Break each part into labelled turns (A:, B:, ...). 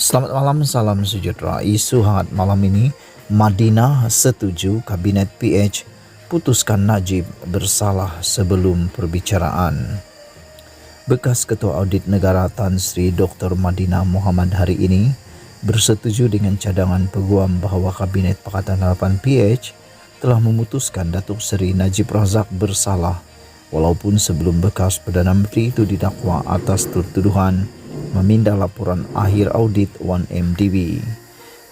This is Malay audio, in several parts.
A: Selamat malam, salam sejahtera. Isu hangat malam ini, Madinah setuju Kabinet PH putuskan Najib bersalah sebelum perbicaraan. Bekas Ketua Audit Negara Tan Sri Dr. Madinah Muhammad hari ini bersetuju dengan cadangan peguam bahawa Kabinet Pakatan Harapan PH telah memutuskan Datuk Seri Najib Razak bersalah walaupun sebelum bekas Perdana Menteri itu didakwa atas tuduhan memindah laporan akhir audit 1MDB.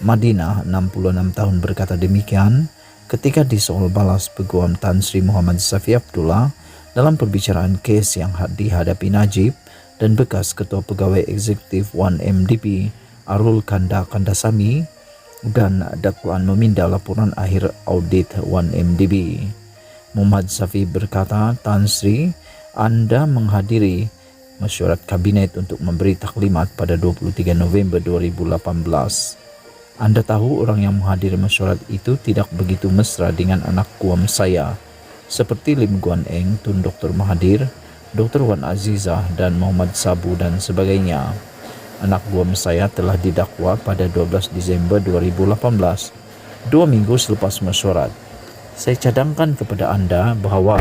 A: Madinah, 66 tahun, berkata demikian ketika disoal balas peguam Tan Sri Muhammad Safi Abdullah dalam perbicaraan kes yang dihadapi Najib dan bekas Ketua Pegawai Eksekutif 1MDB Arul Kandasamy dan dakwaan memindah laporan akhir audit 1MDB. Muhammad Safi berkata, Tan Sri, Anda menghadiri mesyuarat kabinet untuk memberi taklimat pada 23 November 2018. Anda tahu orang yang menghadiri mesyuarat itu tidak begitu mesra dengan anak guam saya, seperti Lim Guan Eng, Tun Dr. Mahathir, Dr. Wan Azizah dan Muhammad Sabu dan sebagainya. Anak guam saya telah didakwa pada 12 Disember 2018, 2 minggu selepas mesyuarat. Saya cadangkan kepada Anda bahawa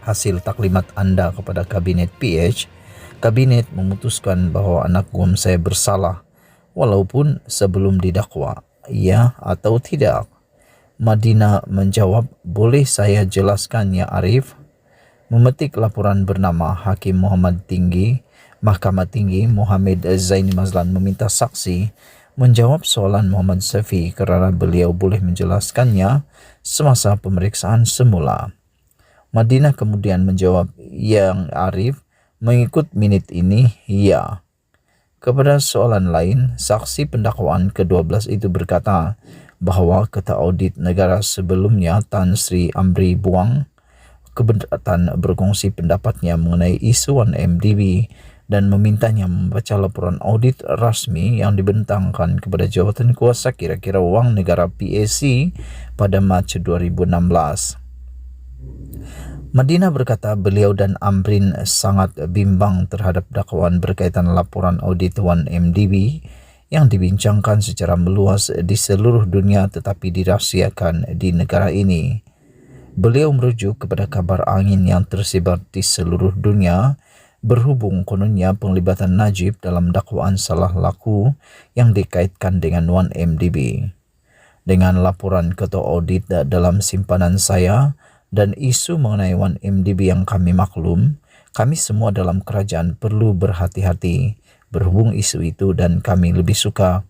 A: hasil taklimat Anda kepada Kabinet PH, Kabinet memutuskan bahawa anak guam saya bersalah walaupun sebelum didakwa, ya atau tidak? Madinah menjawab, boleh saya jelaskan ya Arif? Memetik laporan bernama Hakim Muhammad Tinggi, Mahkamah Tinggi Muhammad Zaini Mazlan meminta saksi menjawab soalan Muhammad Safi kerana beliau boleh menjelaskannya semasa pemeriksaan semula. Madinah kemudian menjawab, yang Arif, mengikut minit ini, ya. Kepada soalan lain, saksi pendakwaan ke-12 itu berkata bahawa Ketua Audit Negara sebelumnya Tan Sri Amri Buang keberatan berkongsi pendapatnya mengenai isu 1MDB dan memintanya membaca laporan audit rasmi yang dibentangkan kepada Jawatan Kuasa Kira-kira Wang Negara PAC pada Mac 2016. Madinah berkata beliau dan Amrin sangat bimbang terhadap dakwaan berkaitan laporan audit 1MDB yang dibincangkan secara meluas di seluruh dunia tetapi dirahsiakan di negara ini. Beliau merujuk kepada kabar angin yang tersebar di seluruh dunia berhubung kononnya penglibatan Najib dalam dakwaan salah laku yang dikaitkan dengan 1MDB. Dengan laporan Ketua Audit dalam simpanan saya dan isu mengenai 1MDB yang kami maklum, kami semua dalam kerajaan perlu berhati-hati berhubung isu itu dan kami lebih suka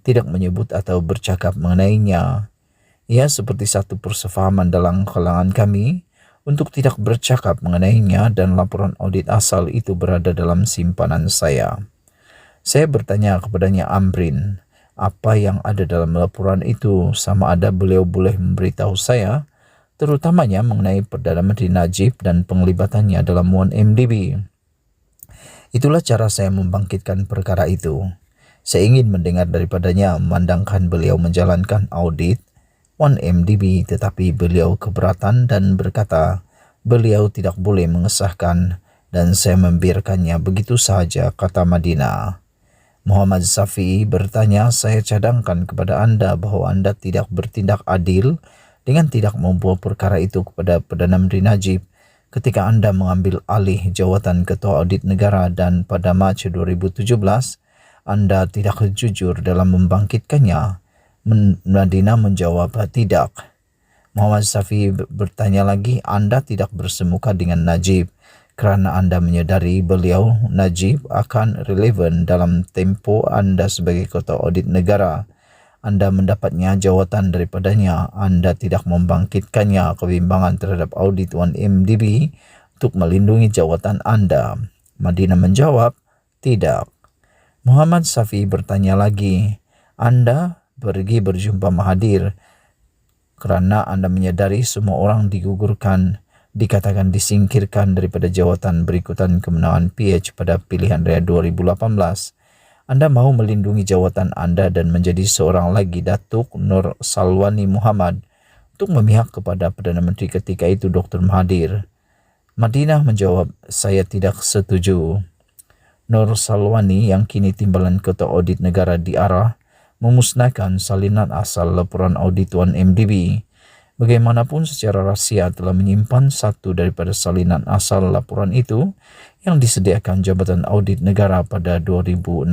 A: tidak menyebut atau bercakap mengenainya. Ia seperti satu persefahaman dalam kalangan kami untuk tidak bercakap mengenainya dan laporan audit asal itu berada dalam simpanan saya. Saya bertanya kepadanya Amrin, apa yang ada dalam laporan itu sama ada beliau boleh memberitahu saya, terutamanya mengenai Perdana Menteri Najib dan penglibatannya dalam 1MDB. Itulah cara saya membangkitkan perkara itu. Saya ingin mendengar daripadanya memandangkan beliau menjalankan audit 1MDB tetapi beliau keberatan dan berkata beliau tidak boleh mengesahkan dan saya membiarkannya begitu sahaja, kata Madinah. Muhammad Safi bertanya, saya cadangkan kepada Anda bahawa Anda tidak bertindak adil dengan tidak membawa perkara itu kepada Perdana Menteri Najib ketika Anda mengambil alih jawatan Ketua Audit Negara dan pada Mac 2017 Anda tidak jujur dalam membangkitkannya. Madinah menjawab tidak. Muhammad Safi bertanya lagi, Anda tidak bersemuka dengan Najib kerana Anda menyedari beliau Najib akan relevan dalam tempoh Anda sebagai Ketua Audit Negara. Anda mendapatnya jawatan daripadanya, Anda tidak membangkitkannya kebimbangan terhadap audit 1MDB untuk melindungi jawatan Anda. Madinah menjawab, tidak. Muhammad Safi bertanya lagi, Anda pergi berjumpa Mahathir kerana Anda menyadari semua orang digugurkan, dikatakan disingkirkan daripada jawatan berikutan kemenangan PH pada pilihan raya 2018. Anda mahu melindungi jawatan Anda dan menjadi seorang lagi Datuk Nur Salwani Muhammad untuk memihak kepada Perdana Menteri ketika itu Dr. Mahathir. Madinah menjawab, saya tidak setuju. Nur Salwani yang kini timbalan Ketua Audit Negara diarah memusnahkan salinan asal laporan audit 1MDB. Bagaimanapun secara rahsia telah menyimpan satu daripada salinan asal laporan itu yang disediakan Jabatan Audit Negara pada 2016.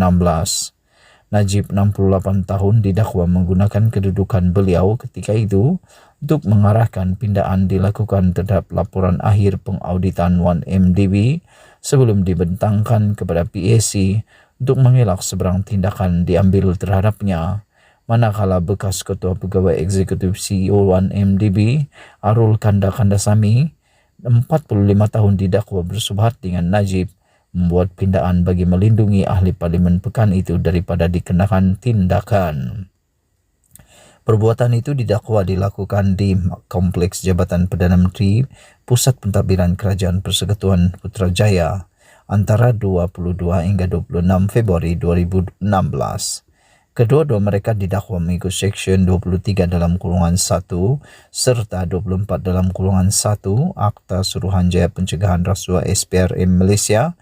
A: Najib 68 tahun didakwa menggunakan kedudukan beliau ketika itu untuk mengarahkan pindaan dilakukan terhadap laporan akhir pengauditan 1MDB sebelum dibentangkan kepada PAC untuk mengelak seberang tindakan diambil terhadapnya. Manakala bekas Ketua Pegawai Eksekutif CEO 1MDB, Arul Kandasamy, 45 tahun didakwa bersubhat dengan Najib, membuat pindaan bagi melindungi ahli parlimen pekan itu daripada dikenakan tindakan. Perbuatan itu didakwa dilakukan di Kompleks Jabatan Perdana Menteri, Pusat Pentadbiran Kerajaan Persekutuan Putrajaya, antara 22 hingga 26 Februari 2016. Kedua-dua mereka didakwa mengikut Seksyen 23 dalam kurungan 1 serta 24 dalam kurungan 1 Akta Suruhanjaya Pencegahan Rasuah SPRM Malaysia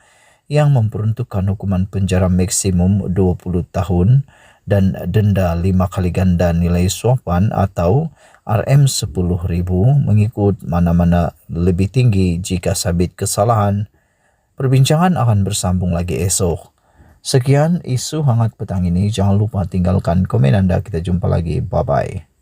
A: yang memperuntukkan hukuman penjara maksimum 20 tahun dan denda 5 kali ganda nilai suapan atau RM10,000 mengikut mana-mana lebih tinggi jika sabit kesalahan. Perbincangan akan bersambung lagi esok. Sekian isu hangat petang ini. Jangan lupa tinggalkan komen anda. Kita jumpa lagi. Bye-bye.